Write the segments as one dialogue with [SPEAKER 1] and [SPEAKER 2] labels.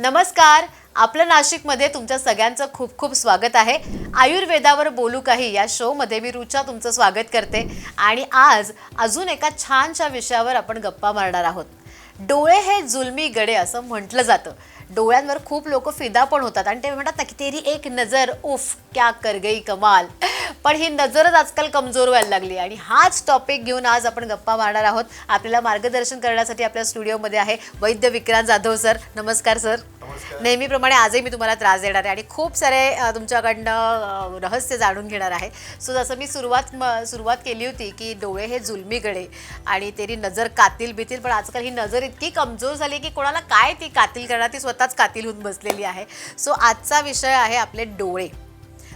[SPEAKER 1] नमस्कार. आपलं नाशिकमध्ये तुमच्या सगळ्यांचं खूप खूप स्वागत आहे. आयुर्वेदावर बोलू काही या शोमध्ये मी रुचा तुमचं स्वागत करते आणि आज अजून एका छानशा विषयावर आपण गप्पा मारणार आहोत. डोळे हे जुलमी गडे असं म्हटलं जातं. डोळ्यांवर खूप लोक फिदा पण होतात आणि ते म्हणतात ना की तेरी एक नजर उफ क्या कर गई कमाल. पण ही नजरच आजकाल कमजोर व्हायला लागली आणि हाच टॉपिक घेऊन आज आपण गप्पा मारणार आहोत. आपल्याला मार्गदर्शन करण्यासाठी आपल्या स्टुडिओमध्ये आहे वैद्य विक्रांत जाधव सर. नमस्कार सर. नेहमीप्रमाणे आजही मी तुम्हाला त्रास देणार आहे आणि खूप सारे तुमच्याकडनं रहस्य जाणून घेणार आहे. सो जसं मी सुरुवात केली होती की डोळे हे जुलमी गडे आणि तेरी नजर कातील बितील, पण आजकाल ही नजर इतकी कमजोर झाली की कोणाला काय ती कातील करणार, ती स्वतःच कातील होऊन बसलेली आहे. सो आजचा विषय आहे आपले डोळे.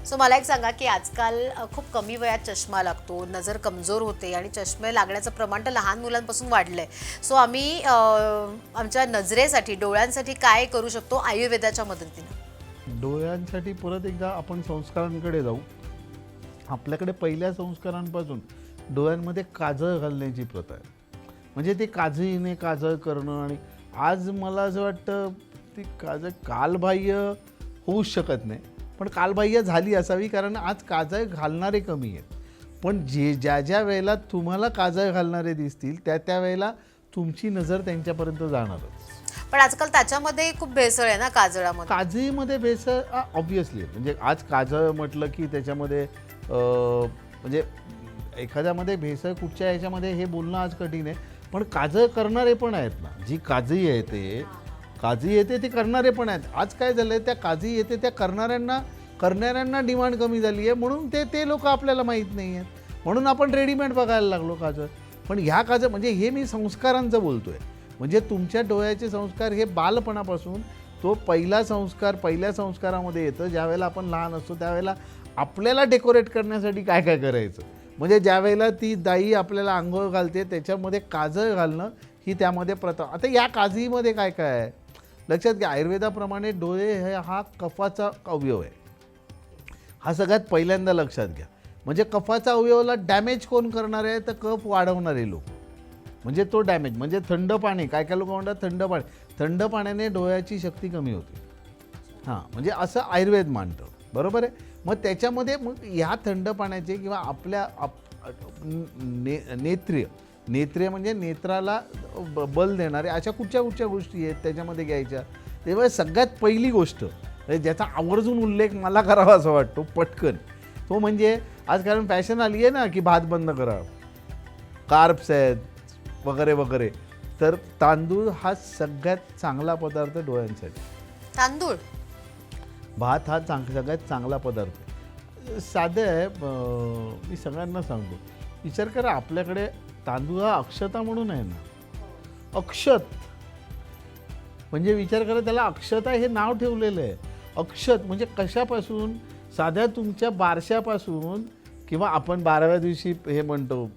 [SPEAKER 1] सो मला एक सांगा की आजकाल खूप कमी वयात चष्मा लागतो, नजर कमजोर होते आणि चष्मे लागण्याचं प्रमाण तर लहान मुलांपासून वाढलं आहे. सो आम्ही आमच्या नजरेसाठी डोळ्यांसाठी काय करू शकतो आयुर्वेदाच्या मदतीने?
[SPEAKER 2] डोळ्यांसाठी परत एकदा आपण संस्कारांकडे जाऊ. आपल्याकडे पहिल्या संस्कारांपासून डोळ्यांमध्ये काजळ घालण्याची प्रथा आहे. म्हणजे ते काजळीने काजळ करणं, आणि आज मला असं वाटतं ती काजळ कालबाह्य होऊच शकत नाही, पण कालबाह्य झाली असावी, कारण आज काजळ घालणारे कमी आहेत. पण ज्या वेळेला तुम्हाला काजळ घालणारे दिसतील त्या वेळेला तुमची नजर त्यांच्यापर्यंत जाणारच.
[SPEAKER 1] पण आजकाल त्याच्यामध्ये खूप भेसळ आहे ना काजळामध्ये.
[SPEAKER 2] काजळीमध्ये भेसळ ऑब्व्हियसली, म्हणजे आज काजळ म्हटलं की त्याच्यामध्ये म्हणजे एखाद्यामध्ये भेसळ कुठच्या ह्याच्यामध्ये हे बोलणं आज कठीण आहे. पण काजळ करणारे पण आहेत ना, जी काजळी येते ते करणारे पण आहेत. आज काय झालं आहे, त्या काजळी येते त्या करणाऱ्यांना डिमांड कमी झाली आहे, म्हणून ते लोक आपल्याला माहीत नाही आहेत, म्हणून आपण रेडीमेड बघायला लागलो काजळ. पण ह्या काजळ म्हणजे हे मी संस्कारांचं बोलतो आहे. म्हणजे तुमच्या डोळ्याचे संस्कार हे बालपणापासून तो पहिल्या संस्कारामध्ये येतं. ज्यावेळेला आपण लहान असतो त्यावेळेला आपल्याला डेकोरेट करण्यासाठी काय काय करायचं, म्हणजे ज्यावेळेला ती दाई आपल्याला आंघोळ घालते त्याच्यामध्ये काजळ घालणं ही त्यामध्ये प्रथा. आता या काजळीमध्ये काय काय आहे लक्षात घ्या. आयुर्वेदाप्रमाणे डोळे हा कफाचा अवयव आहे. हा सगळ्यात पहिल्यांदा लक्षात घ्या. म्हणजे कफाचा अवयवाला डॅमेज कोण करणार आहे, तर कफ वाढवणारे लोक. म्हणजे तो डॅमेज म्हणजे थंड पाणी, काय काय लोक म्हणतात थंड पाण्याने डोळ्याची शक्ती कमी होते. हां, म्हणजे असं आयुर्वेद मानतं, बरोबर आहे. मग त्याच्यामध्ये मग ह्या थंड पाण्याचे किंवा आपल्या नेत्रिय म्हणजे नेत्राला बल देणारे अशा कुठच्या गोष्टी आहेत त्याच्यामध्ये घ्यायच्या. तेव्हा सगळ्यात पहिली गोष्ट ज्याचा आवर्जून उल्लेख मला करावा असं वाटतो पटकन, तो म्हणजे आज कारण फॅशन आली आहे ना की भात बंद करा, कार्ब्स आहेत वगैरे वगैरे, तर तांदूळ हा सगळ्यात चांगला पदार्थ डोळ्यांसाठी.
[SPEAKER 1] तांदूळ,
[SPEAKER 2] भात हा सगळ्यात चांगला पदार्थ. साधं आहे, मी सगळ्यांना सांगतो. विचार करा, आपल्याकडे तांदूळ हा अक्षता म्हणून आहे ना, अक्षत म्हणजे विचार करा, त्याला अक्षता हे नाव ठेवलेलं आहे. अक्षत म्हणजे कशापासून, साध्या तुमच्या बारशापासून किंवा आपण 12व्या दिवशी हे म्हणतो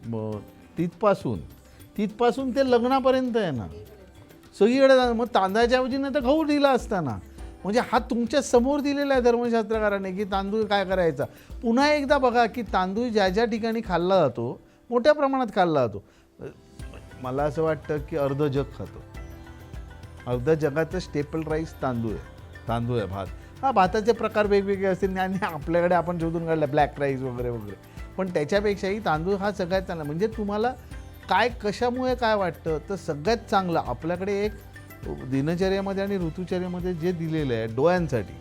[SPEAKER 2] तिथपासून ते लग्नापर्यंत आहे ना, सगळीकडे. मग तांदळाच्या ऐवजी नाही तर गहू दिला असताना, म्हणजे हा तुमच्या समोर दिलेला आहे धर्मशास्त्रकाराने की तांदूळ काय करायचा. पुन्हा एकदा बघा की तांदूळ ज्या ठिकाणी खाल्ला जातो, मोठ्या प्रमाणात खाल्ला जातो. मला असं वाटतं की अर्ध जग खातो. अर्ध्या जगाचं स्टेपल राईस तांदूळ आहे, भात. हा, भाताचे प्रकार वेगवेगळे असतील आणि आपल्याकडे आपण शोधून काढला ब्लॅक राईस वगैरे वगैरे, पण त्याच्यापेक्षाही तांदूळ हा सगळ्यात चांगला. म्हणजे तुम्हाला काय कशामुळे काय वाटतं, तर सगळ्यात चांगलं आपल्याकडे एक दिनचर्यामध्ये आणि ऋतुचर्यामध्ये जे दिलेलं आहे डोळ्यांसाठी.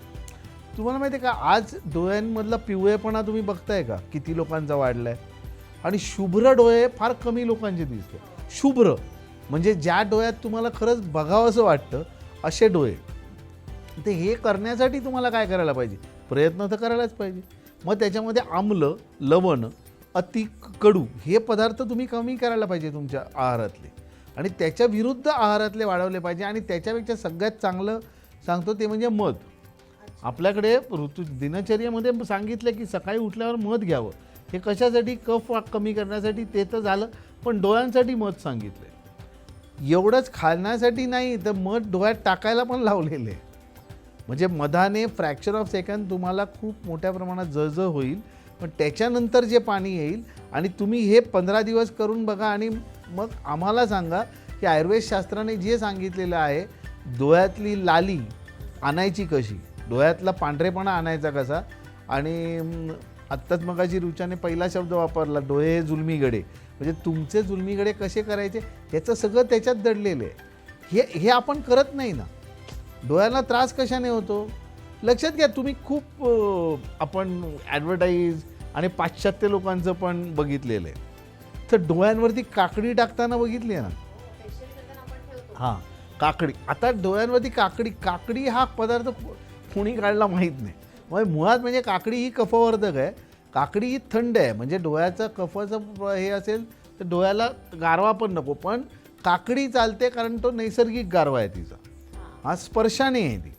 [SPEAKER 2] तुम्हाला माहिती आहे का, आज डोळ्यांमधला पिवळेपणा तुम्ही बघताय का, किती लोकांचा वाढला आहे. आणि शुभ्र डोळे फार कमी लोकांचे दिसतात. शुभ्र म्हणजे ज्या डोळ्यात तुम्हाला खरंच बघावंसं वाटतं असे डोळे. ते हे करण्यासाठी तुम्हाला काय करायला पाहिजे, प्रयत्न तर करायलाच पाहिजे. मग त्याच्यामध्ये आम्ल, लवण, अति कडू हे पदार्थ तुम्ही कमी करायला पाहिजे तुमच्या आहारातले, आणि त्याच्या विरुद्ध आहारातले वाढवले पाहिजे. आणि त्याच्यापेक्षा सगळ्यात चांगलं सांगतो ते म्हणजे मध. आपल्याकडे दिनचर्येमध्ये सांगितलं की सकाळी उठल्यावर मध घ्यावं. हे कशासाठी, कफ कमी करण्यासाठी, ते तर झालं, पण डोळ्यांसाठी मध सांगितलं आहे. एवढंच खाण्यासाठी नाही, तर मध डोळ्यात टाकायला पण लावलेलं आहे. म्हणजे मधाने फ्रॅक्चर ऑफ सेकंड तुम्हाला खूप मोठ्या प्रमाणात जळजळ होईल, पण त्याच्यानंतर जे पाणी येईल, आणि तुम्ही हे 15 दिवस करून बघा आणि मग आम्हाला सांगा की आयुर्वेद शास्त्राने जे सांगितलेलं आहे, डोळ्यातली लाली आणायची कशी, डोळ्यातला पांढरेपणा आणायचा कसा. आणि आत्ताच मगाशी रुचाने पहिला शब्द वापरला, डोळे हे जुलमी गडे. म्हणजे तुमचे जुलमी गडे कसे करायचे याचं सगळं त्याच्यात दडलेलं आहे. हे आपण करत नाही ना. डोळ्याला त्रास कशाने होतो लक्षात घ्या. तुम्ही खूप आपण ॲडव्हर्टाईज आणि पाश्चात्य लोकांचं पण बघितलेलं आहे. तर डोळ्यांवरती काकडी टाकताना बघितली आहे ना. हां, काकडी. आता डोळ्यांवरती काकडी हा पदार्थ कोणी काढला माहीत नाही. मग मुळात म्हणजे काकडी ही कफवर्धक आहे. काकडी ही थंड आहे. म्हणजे डोळ्याचं कफाचं हे असेल तर डोळ्याला गारवा पण नको. पण काकडी चालते कारण तो नैसर्गिक गारवा आहे तिचा. हा स्पर्शाने आहे ती.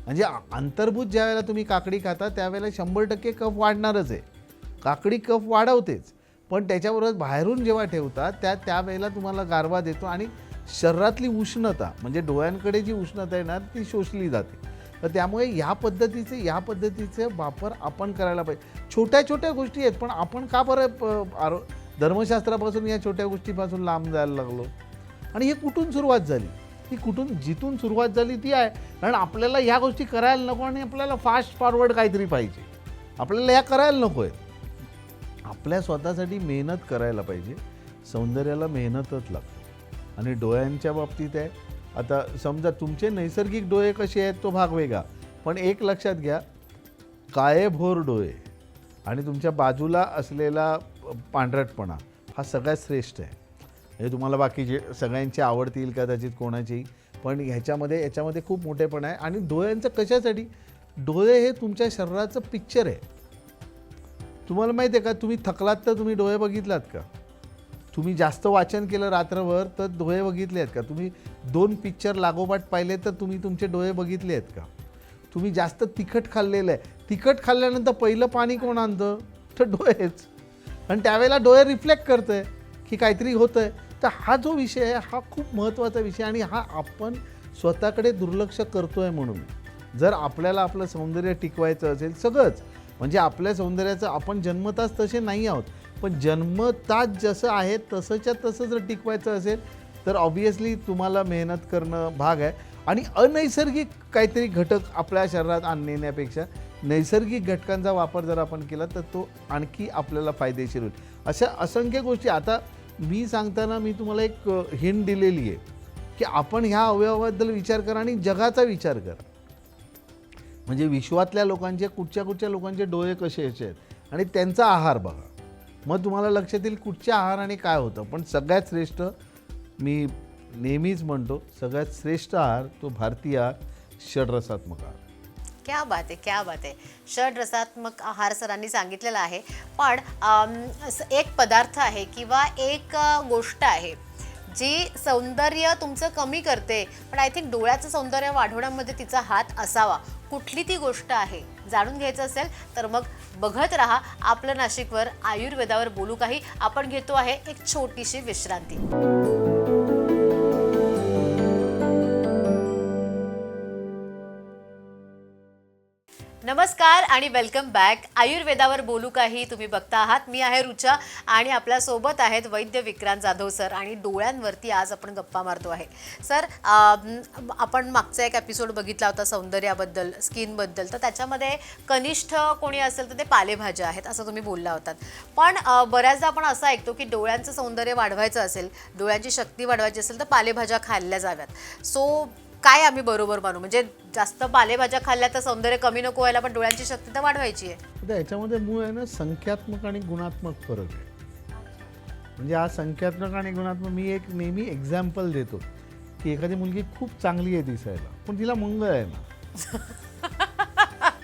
[SPEAKER 2] म्हणजे अंतर्भूत ज्या वेळेला तुम्ही काकडी खाता त्यावेळेला 100% कफ वाढणारच आहे. काकडी कफ वाढवतेच. पण त्याच्याबरोबर बाहेरून जेव्हा ठेवतात त्यावेळेला तुम्हाला गारवा देतो आणि शरीरातली उष्णता म्हणजे डोळ्यांकडे जी उष्णता आहे ना ती शोषली जाते. तर त्यामुळे या पद्धतीचे वापर आपण करायला पाहिजे. छोट्या छोट्या गोष्टी आहेत पण आपण का बरं धर्मशास्त्रापासून या छोट्या गोष्टीपासून लांब जायला लागलो. आणि हे कुठून सुरुवात झाली, जिथून सुरुवात झाली ती आहे कारण आपल्याला ह्या गोष्टी करायला नको आणि आपल्याला फास्ट फॉरवर्ड काहीतरी पाहिजे. आपल्याला ह्या करायला नको आहेत. आपल्या स्वतःसाठी मेहनत करायला पाहिजे. सौंदर्याला मेहनतच लागते. आणि डोळ्यांच्या बाबतीत आहे. आता समजा तुमचे नैसर्गिक डोळे कसे आहेत तो भाग वेगळा. पण एक लक्षात घ्या, काळेभोर डोळे आणि तुमच्या बाजूला असलेला पांढरटपणा हा सगळ्यात श्रेष्ठ आहे. हे तुम्हाला बाकीचे सगळ्यांचे आवडतील कदाचित कोणाचेही, पण याच्यामध्ये खूप मोठेपण आहे. आणि डोळ्यांचं कशासाठी, डोळे हे तुमच्या शरीराचं पिक्चर आहे. तुम्हाला माहिती आहे का, तुम्ही थकलात तर तुम्ही डोळे बघितलात का? तुम्ही जास्त वाचन केलं रात्रभर तर डोळे बघितले आहेत का? तुम्ही 2 पिक्चर लागोपाठ पाहिले तर तुम्ही तुमचे डोळे बघितले आहेत का? तुम्ही जास्त तिखट खाल्लेलं आहे, तिखट खाल्ल्यानंतर पहिलं पाणी कोण आणतं तर डोळेच. आणि त्यावेळेला डोळे रिफ्लेक्ट करतं आहे की काहीतरी होतं आहे. तर हा जो विषय आहे हा खूप महत्त्वाचा विषय आणि हा आपण स्वतःकडे दुर्लक्ष करतो आहे. म्हणून जर आपल्याला आपलं सौंदर्य टिकवायचं असेल सगळंच म्हणजे आपल्या सौंदर्याचं आपण जन्मताच तसे नाही आहोत पण जन्मताच जसं आहे तसंच्या तसं जर टिकवायचं असेल तर ऑब्व्हियसली तुम्हाला मेहनत करणं भाग आहे. आणि अनैसर्गिक काहीतरी घटक आपल्या शरीरात आणण्यापेक्षा नैसर्गिक घटकांचा वापर जर आपण केला तर तो आणखी आपल्याला फायदेशीर होईल. अशा असंख्य गोष्टी. आता मी सांगताना मी तुम्हाला एक हिंट दिलेली आहे की आपण ह्या अवयवाबद्दल विचार करा आणि जगाचा विचार करा. म्हणजे विश्वातल्या लोकांचे कुठच्या लोकांचे डोळे कसे आहेत आणि त्यांचा आहार बघा. मग तुम्हाला लक्षात येईल कुठच्या आहाराने काय होतं. पण सगळ्यात श्रेष्ठ मी नेहमीच म्हणतो सगळ्यात श्रेष्ठ आहार तो भारतीय आहार षड्रसात्मक आहार.
[SPEAKER 1] क्या बात आहे, क्या बात आहे. षड्रसात्मक आहार सरांनी सांगितलेला आहे. पण एक पदार्थ आहे किंवा एक गोष्ट आहे जी सौंदर्य तुमचं कमी करते पण आय थिंक डोळ्याचं सौंदर्य वाढवण्यामध्ये तिचा हात असावा. कुठली ती गोष्ट आहे जाणून घ्यायचं असेल तर मग बघत राहा आपलं नाशिकवर. आयुर्वेदावर बोलू काही. आपण घेतो आहे एक छोटीशी विश्रांती. नमस्कार आणि वेलकम बॅक. आयुर्वेदावर बोलू काही तुम्ही बघता आहात. मी आहे रुचा आणि आपल्यासोबत आहेत वैद्य विक्रांत जाधव सर. आणि डोळ्यांवरती आज आपण गप्पा मारतो आहे. सर, आपण मागचा एक एपिसोड बघितला होता सौंदर्याबद्दल, स्किनबद्दल. तर त्याच्यामध्ये कनिष्ठ कोणी असेल तर ते पालेभाज्या आहेत असं तुम्ही बोलला होतात. पण बऱ्याचदा आपण असं ऐकतो की डोळ्यांचं सौंदर्य वाढवायचं असेल, डोळ्यांची शक्ती वाढवायची असेल तर पालेभाज्या खाल्ल्या जाव्यात. सो काय आम्ही बरोबर मानू? म्हणजे जास्त पालेभाज्या खाल्ल्या तर सौंदर्य कमी नको व्हायला पण डोळ्यांची शक्ती तर वाढवायची आहे.
[SPEAKER 2] आता याच्यामध्ये मूळ आहे ना संख्यात्मक आणि गुणात्मक फरक आहे. म्हणजे हा संख्यात्मक आणि गुणात्मक मी एक नेहमी एक्झाम्पल देतो की एखादी मुलगी खूप चांगली आहे दिसायला पण तिला मंगळ आहे ना.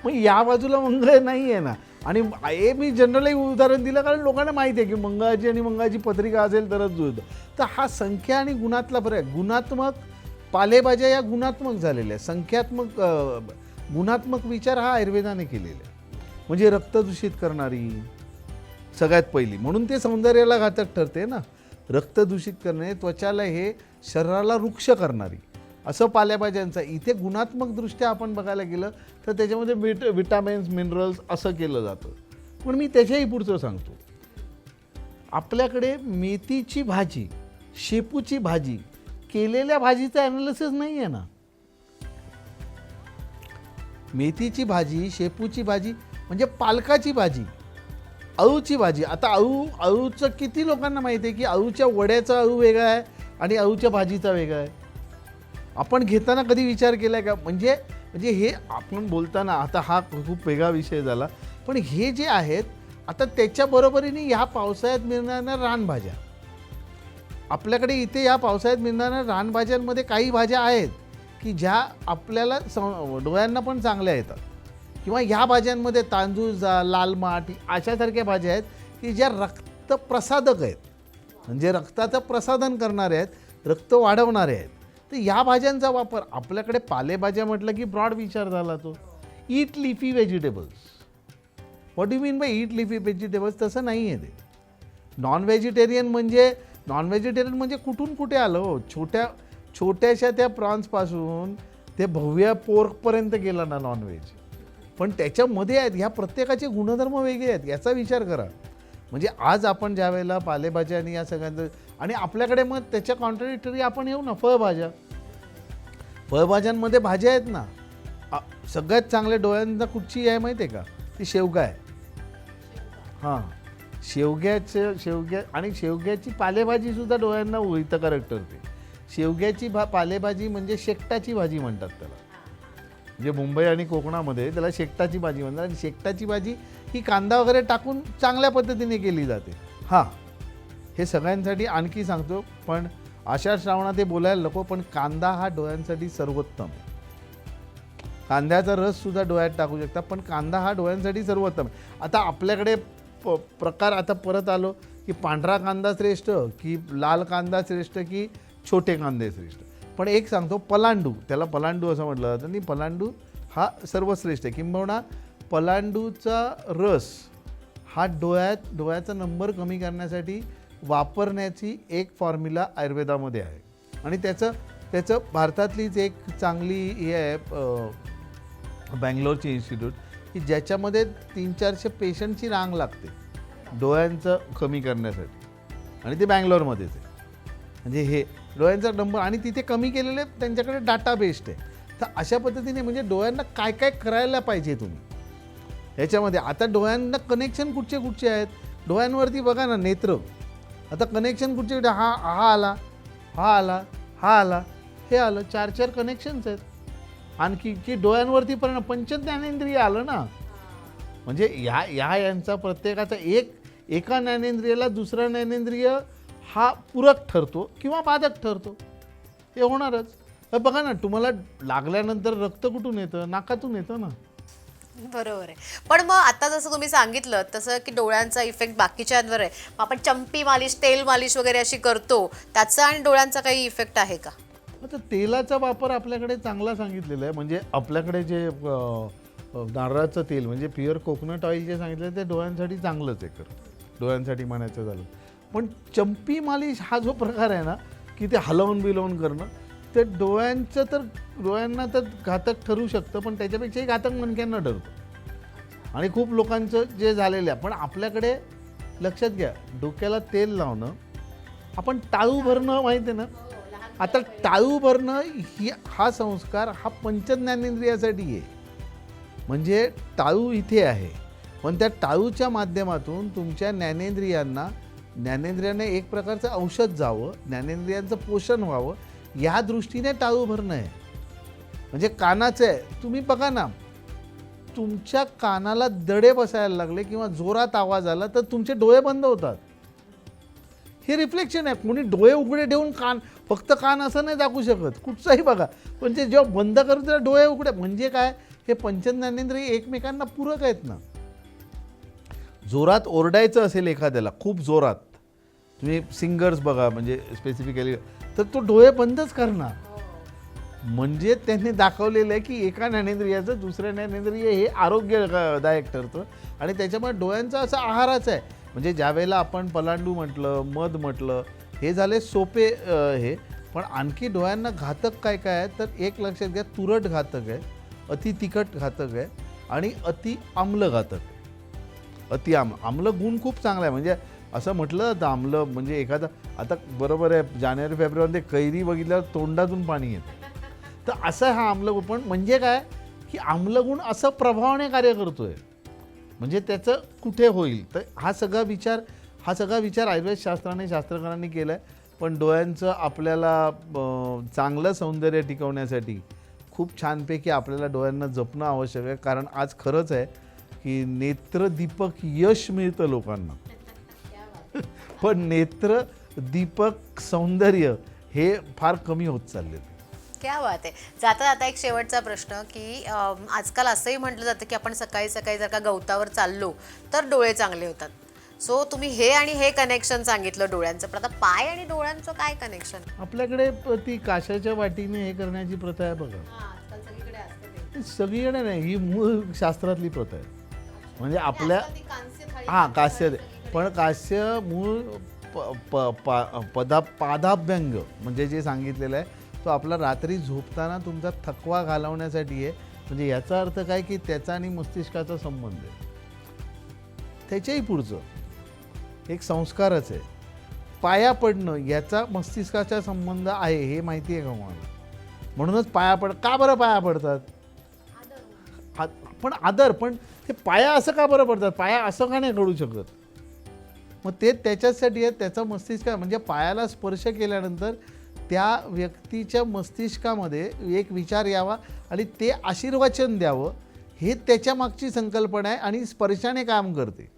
[SPEAKER 2] मग या बाजूला मंगळ नाही आहे ना. आणि हे मी जनरली उदाहरण दिलं कारण लोकांना माहिती आहे की मंगळाची आणि मंगळाची पत्रिका असेल तरच जुळतं. तर हा संख्या आणि गुणातला फरक आहे. गुणात्मक पालेभाज्या या गुणात्मक झालेल्या आहे. संख्यात्मक गुणात्मक विचार हा आयुर्वेदाने केलेला आहे. म्हणजे रक्त दूषित करणारी सगळ्यात पहिली म्हणून ते सौंदर्याला घातक ठरते ना. रक्त दूषित करणे, त्वचाला हे शरीराला रुक्ष करणारी असं पालेभाज्यांचं. इथे गुणात्मकदृष्ट्या आपण बघायला गेलं तर त्याच्यामध्ये विटामिन्स मिनरल्स असं केलं जातं. पण मी त्याच्याही पुढचं सांगतो. आपल्याकडे मेथीची भाजी, शेपूची भाजी केलेल्या भाजीचं ॲनालिसिस नाही आहे ना. मेथीची भाजी, शेपूची भाजी म्हणजे पालकाची भाजी, अळूची भाजी. आता अळूचं किती लोकांना माहिती आहे की अळूच्या वड्याचा अळू वेगळा आहे आणि अळूच्या भाजीचा वेगळा आहे. आपण घेताना कधी विचार केला का? म्हणजे म्हणजे हे आपण बोलताना आता हा खूप वेगळा विषय झाला, पण हे जे आहेत आता त्याच्या बरोबरीने ह्या पावसाळ्यात मिळणाऱ्या रानभाज्या, आपल्याकडे इथे या पावसाळ्यात मिळणाऱ्या रानभाज्यांमध्ये काही भाज्या आहेत की ज्या आपल्याला डोळ्यांना पण चांगल्या येतात, किंवा ह्या भाज्यांमध्ये तांदूळ जा, लाल माठ अशासारख्या भाज्या आहेत की ज्या रक्तप्रसादक आहेत, म्हणजे रक्ताचं प्रसाधन करणारे आहेत, रक्त वाढवणारे आहेत. तर या भाज्यांचा वापर आपल्याकडे पालेभाज्या म्हटलं की ब्रॉड विचार झाला तो eat leafy vegetables. What you mean by eat leafy vegetables? तसं नाही आहे ते. नॉन व्हेजिटेरियन म्हणजे कुठून कुठे आलं हो. छोट्याशा त्या प्रॉन्सपासून ते भव्य पोर्कपर्यंत गेला ना नॉनव्हेज. पण त्याच्यामध्ये आहेत ह्या प्रत्येकाचे गुणधर्म वेगळे आहेत, याचा विचार करा. म्हणजे आज आपण ज्या वेळेला पालेभाज्या आणि या सगळ्यांचं, आणि आपल्याकडे मग त्याच्या कॉन्ट्रडिक्टरी आपण येऊ ना फळभाज्यांमध्ये भाज्या आहेत ना. सगळ्यात चांगल्या डोळ्यांना कुठची आहे माहिती आहे का? ती शेवगा आहे. हां, शेवग्या आणि शेवग्याची पालेभाजीसुद्धा डोळ्यांना हितकारक ठरते. शेवग्याची पालेभाजी म्हणजे शेकटाची भाजी म्हणतात त्याला. म्हणजे मुंबई आणि कोकणामध्ये त्याला शेकटाची भाजी म्हणतात. आणि शेकटाची भाजी ही कांदा वगैरे टाकून चांगल्या पद्धतीने केली जाते. हां, हे सगळ्यांसाठी आणखी सांगतो, पण आषाढ श्रावणात हे बोलायला नको, पण कांदा हा डोळ्यांसाठी सर्वोत्तम. कांद्याचा रससुद्धा डोळ्यात टाकू शकता, पण कांदा हा डोळ्यांसाठी सर्वोत्तम. आता आपल्याकडे प्रकार आता परत आलो की पांढरा कांदा श्रेष्ठ की लाल कांदा श्रेष्ठ की छोटे कांदे श्रेष्ठ. पण एक सांगतो, पलांडू, त्याला पलांडू असं म्हटलं जातं, आणि पलांडू हा सर्वश्रेष्ठ आहे. किंबहुना पलांडूचा रस हा डोळ्याचा नंबर कमी करण्यासाठी वापरण्याची एक फॉर्म्युला आयुर्वेदामध्ये आहे. आणि त्याचं भारतातलीच एक चांगली हे आहे, बँगलोरची इन्स्टिट्यूट, की ज्याच्यामध्ये 300-400 पेशंटची रांग लागते डोळ्यांचं कमी करण्यासाठी, आणि ते बँगलोरमध्येच आहे. म्हणजे हे डोळ्यांचा नंबर, आणि तिथे कमी केलेले त्यांच्याकडे डाटा बेस्ड आहे. तर अशा पद्धतीने म्हणजे डोळ्यांना काय काय करायला पाहिजे तुम्ही ह्याच्यामध्ये. आता डोळ्यांना कनेक्शन कुठचे आहेत? डोळ्यांवरती बघा ना, नेत्र. आता कनेक्शन कुठचे? हा आला, हा आला, हा आला, हे आलं, 4 कनेक्शन्स आहेत. आणखी की डोळ्यांवरती परिणाम, पंचज्ञानेंद्रिय आलं ना. म्हणजे यांचा प्रत्येकाचा एका ज्ञानेंद्रियाला दुसरा ज्ञानेंद्रिय हा पूरक ठरतो किंवा बाधक ठरतो, हे होणारच. तर बघा ना, तुम्हाला लागल्यानंतर रक्त कुठून येतं? नाकातून येतं ना.
[SPEAKER 1] बरोबर आहे. पण मग आता जसं तुम्ही सांगितलं तसं की डोळ्यांचा इफेक्ट बाकीच्यांवर आहे, मग आपण चंपी मालिश, तेल मालिश वगैरे अशी करतो, त्याचा आणि डोळ्यांचा काही इफेक्ट आहे का?
[SPEAKER 2] आता तेलाचा वापर आपल्याकडे चांगला सांगितलेला आहे. म्हणजे आपल्याकडे जे नारळाचं तेल म्हणजे प्युअर कोकोनट ऑइल जे सांगितलं ते डोळ्यांसाठी चांगलंच आहे. डोळ्यांसाठी म्हणायचं झालं. पण चंपी मालिश हा जो प्रकार आहे ना, की ते हलवून बिलवून करणं, ते डोळ्यांना तर घातक ठरू शकतं, पण त्याच्यापेक्षाही घातक मणक्यांना ठरतं. आणि खूप लोकांचं जे झालेलं आहे. पण आपल्याकडे लक्षात घ्या, डोक्याला तेल लावणं, आपण टाळू भरणं माहिती आहे ना. आता टाळू भरणं हा संस्कार हा पंचज्ञानेंद्रियासाठी आहे. म्हणजे टाळू इथे आहे, पण त्या टाळूच्या माध्यमातून तुमच्या ज्ञानेंद्रियांना एक प्रकारचं औषध जावं, ज्ञानेंद्रियांचं पोषण व्हावं, या दृष्टीने टाळू भरणं आहे. म्हणजे कानाचं आहे, तुम्ही बघा ना, तुमच्या कानाला दडे बसायला लागले किंवा जोरात आवाज आला तर तुमचे डोळे बंद होतात. हे रिफ्लेक्शन आहे. कोणी डोळे उघडे ठेवून फक्त कान असं नाही दाखवू शकत, कुठचाही बघा. पण ते जेव्हा बंद करून तेव्हा डोळे उघडे, म्हणजे काय, हे पंचज्ञानेंद्रिय एकमेकांना पूरक आहेत ना. जोरात ओरडायचं असेल एखाद्याला, खूप जोरात, तुम्ही सिंगर्स बघा म्हणजे स्पेसिफिकली, तर तो डोळे बंदच करणार. म्हणजे त्यांनी दाखवलेलं आहे की एका ज्ञानेंद्रियाचं दुसऱ्या ज्ञानेंद्रिय हे आरोग्यदायक ठरतं. आणि त्याच्यामुळे डोळ्यांचा असा आहारच आहे. म्हणजे ज्या वेळेला आपण पलांडू म्हटलं, मध म्हटलं, हे झाले सोपे हे. पण आणखी डोळ्यांना घातक काय काय आहे, तर एक लक्षात घ्या, तुरट घातक आहे, अति तिखट घातक आहे, आणि अति आम्ल घातक आहे. अति आम्ल गुण खूप चांगला आहे. म्हणजे असं म्हटलं जातं आम्ल म्हणजे एखादा, आता बरोबर आहे, जानेवारी फेब्रुवारीमध्ये कैरी बघितल्यावर तोंडातून पाणी येतं, तर असं हा आम्ल. पण म्हणजे काय, की आम्लगुण असं प्रभावाने कार्य करतोय, म्हणजे त्याचं कुठे होईल. तर हा सगळा विचार आयुर्वेद शास्त्रकारांनी केला आहे. पण डोळ्यांचं आपल्याला चांगलं सौंदर्य टिकवण्यासाठी खूप छानपैकी आपल्याला डोळ्यांना जपणं आवश्यक आहे. कारण आज खरंच आहे की नेत्रदीपक यश मिळतं लोकांना, पण नेत्रदीपक सौंदर्य हे फार कमी होत चालले.
[SPEAKER 1] क्या बात आहे. जाता जाता एक शेवटचा प्रश्न की आजकाल असंही म्हटलं जातं की आपण सकाळी सकाळी जर का गवतावर चाललो तर डोळे चांगले होतात. सो तुम्ही हे आणि हे कनेक्शन सांगितलं डोळ्यांचं, पण आता पाय आणि डोळ्यांचं काय कनेक्शन?
[SPEAKER 2] आपल्याकडे ती काशाच्या वाटीने हे करण्याची प्रथा आहे बघा.
[SPEAKER 1] आजकाल सगळीकडे असते ते.
[SPEAKER 2] सगळीकडे नाही, ही मूळ शास्त्रातली प्रथा आहे. म्हणजे आपल्या
[SPEAKER 1] आजकाल ती कांस्य थाळी
[SPEAKER 2] हां कास्य, पण कास्य मूळ पादाभ्यंग म्हणजे जे सांगितलेलं आहे तो आपला रात्री झोपताना तुमचा थकवा घालवण्यासाठी आहे. म्हणजे याचा अर्थ काय की त्याचा आणि मस्तिष्काचा संबंध आहे. त्याच्याही पुढचं एक संस्कारच आहे. पाया पडणं याचा मस्तिष्काचा संबंध आहे हे माहिती आहे का मला? म्हणूनच का बरं पाया पडतात? पण आदर, पण ते पाया असं का बरं पडतात? पाया असं का नाही घडू शकत? मग ते त्याच्यासाठी आहे. त्याचा मस्तिष्क म्हणजे पायाला स्पर्श केल्यानंतर त्या व्यक्तीच्या मस्तिष्कामध्ये एक विचार यावा आणि ते आशीर्वचन द्यावं, हे त्याच्या मागची संकल्पना आहे आणि स्पर्शाने काम करते.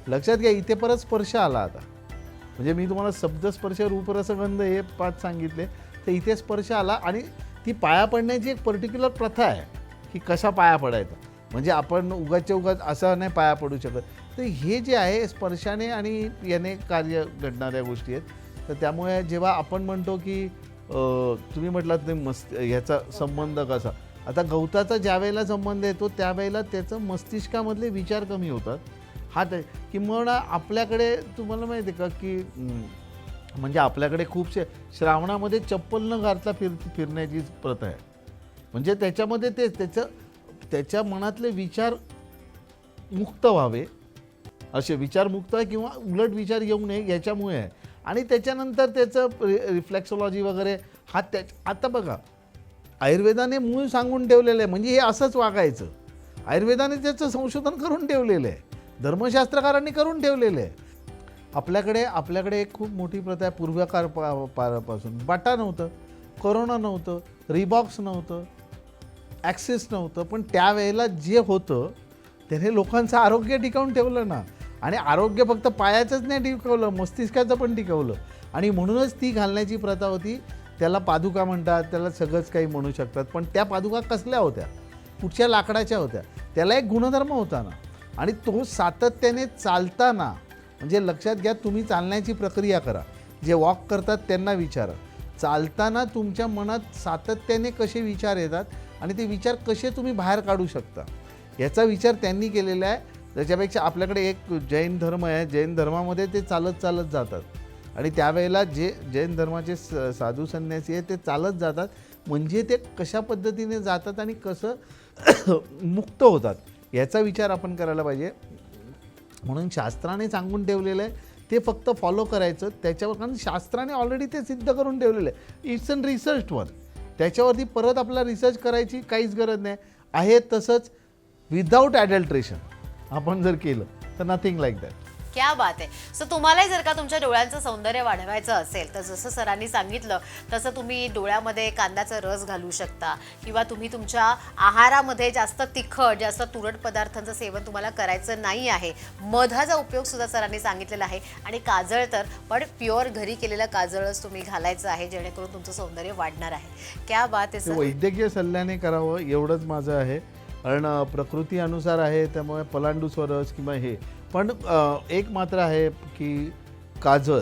[SPEAKER 2] लक्षात घ्या, इथे परत स्पर्श आला आता. म्हणजे मी तुम्हाला शब्दस्पर्श रूपरसगंध हे 5 सांगितले, तर इथे स्पर्श आला आणि ती पाया पडण्याची एक पर्टिक्युलर प्रथा आहे की कसा पाया पडायचा. म्हणजे आपण उगाचच्या उगाच असं नाही पाया पडू शकत. तर हे जे आहे स्पर्शाने आणि याने कार्य घडणाऱ्या गोष्टी आहेत. तर त्यामुळे जेव्हा आपण म्हणतो की तुम्ही म्हटलात ते ह्याचा संबंध कसा, आता गवताचा ज्या वेळेला संबंध येतो त्यावेळेला त्याचं मस्तिष्कामधले विचार कमी होतात. हा ते किंवा आपल्याकडे तुम्हाला माहिती आहे का की म्हणजे आपल्याकडे खूपशे श्रावणामध्ये चप्पल न घालता फिरण्याची प्रथा आहे. म्हणजे त्याच्यामध्ये ते त्याच्या मनातले विचार मुक्त व्हावे, असे विचार मुक्त आहे किंवा उलट विचार येऊ नये याच्यामुळे आहे. आणि त्याच्यानंतर त्याचं रिफ्लेक्सॉलॉजी वगैरे हा आता बघा आयुर्वेदाने मूळ सांगून ठेवलेलं आहे. म्हणजे हे असंच वागायचं. आयुर्वेदाने त्याचं संशोधन करून ठेवलेलं आहे, धर्मशास्त्रकारांनी करून ठेवलेलं आहे. आपल्याकडे एक खूप मोठी प्रथा आहे पूर्वकाळपासून. बाटा नव्हतं, कोरोना नव्हतं, रिबॉक्स नव्हतं, ॲक्सिस नव्हतं, पण त्यावेळेला जे होतं त्याने लोकांचं आरोग्य टिकवून ठेवलं ना. आणि आरोग्य फक्त पायाचंच नाही टिकवलं, मस्तिष्काचं पण टिकवलं. आणि म्हणूनच ती घालण्याची प्रथा होती. त्याला पादुका म्हणतात, त्याला सगळंच काही म्हणू शकतात. पण त्या पादुका कसल्या होत्या? कुठच्या लाकडाच्या होत्या? त्याला एक गुणधर्म होता ना. आणि तो सातत्याने चालताना, म्हणजे लक्षात घ्या, तुम्ही चालण्याची प्रक्रिया करा. जे वॉक करतात त्यांना विचारा, चालताना तुमच्या मनात सातत्याने कसे विचार येतात आणि ते विचार कसे तुम्ही बाहेर काढू शकता याचा विचार त्यांनी केलेला आहे. त्याच्यापेक्षा आपल्याकडे एक जैन धर्म आहे, जैन धर्मामध्ये ते चालत जातात. आणि त्यावेळेला जे जैन धर्माचे साधू संन्यासी आहेत ते चालत जातात. म्हणजे ते कशा पद्धतीने जातात आणि कसं मुक्त होतात याचा विचार आपण करायला पाहिजे. म्हणून शास्त्राने सांगून ठेवलेलं आहे, ते फक्त फॉलो करायचं त्याच्यावर. कारण शास्त्राने ऑलरेडी ते सिद्ध करून ठेवलेलं आहे. It's an research one. त्याच्यावरती परत आपला रिसर्च करायची काहीच गरज नाही आहे. तसंच विदाऊट ॲडल्ट्रेशन आपण जर केलं तर नथिंग लाईक दॅट.
[SPEAKER 1] क्या बात आहे. सो तुम्हालाही जर का तुमच्या डोळ्यांचं सौंदर्य वाढवायचं असेल तर जसं सरांनी सांगितलं तसं तुम्ही डोळ्यामध्ये कांद्याचा रस घालू शकता किंवा तुम्ही तुमच्या आहारामध्ये जास्त तिखट, जास्त तुरट पदार्थांचं सेवन तुम्हाला करायचं नाही आहे. मधाचा उपयोग सुद्धा सरांनी सांगितलेला आहे. आणि काजळ तर पण प्युअर घरी केलेलं काजळच तुम्ही घालायचं आहे, जेणेकरून तुमचं सौंदर्य वाढणार आहे. क्या बात आहे सर.
[SPEAKER 2] वैद्यकीय सल्ल्याने करावं एवढंच माझं आहे. कारण प्रकृती अनुसार आहे, त्यामुळे पलांडू स्वरस किंवा हे. पण एक मात्र आहे की काजळ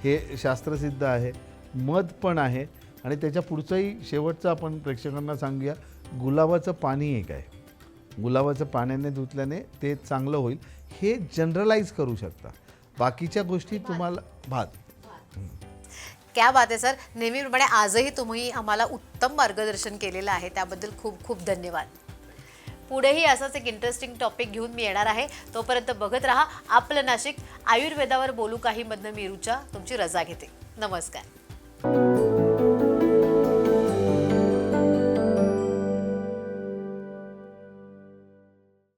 [SPEAKER 2] हे शास्त्रसिद्ध आहे, मध पण आहे. आणि त्याच्या पुढचंही शेवटचं आपण प्रेक्षकांना सांगूया, गुलाबाचं पाणी एक आहे. गुलाबाचं पाण्याने धुतल्याने ते चांगलं होईल. हे जनरलाइज करू शकता. बाकीच्या गोष्टी तुम्हाला भात.
[SPEAKER 1] क्या बात आहे सर. नेहमीप्रमाणे आजही तुम्ही आम्हाला उत्तम मार्गदर्शन केलेलं आहे, त्याबद्दल खूप खूप धन्यवाद. पुढेही असंच एक इंटरेस्टिंग टॉपिक घेऊन मी येणार आहे. तोपर्यंत बघत राहा आपलं नाशिक. आयुर्वेदावर बोलू काही मधनं मी रुचा तुमची रजा घेते. नमस्कार.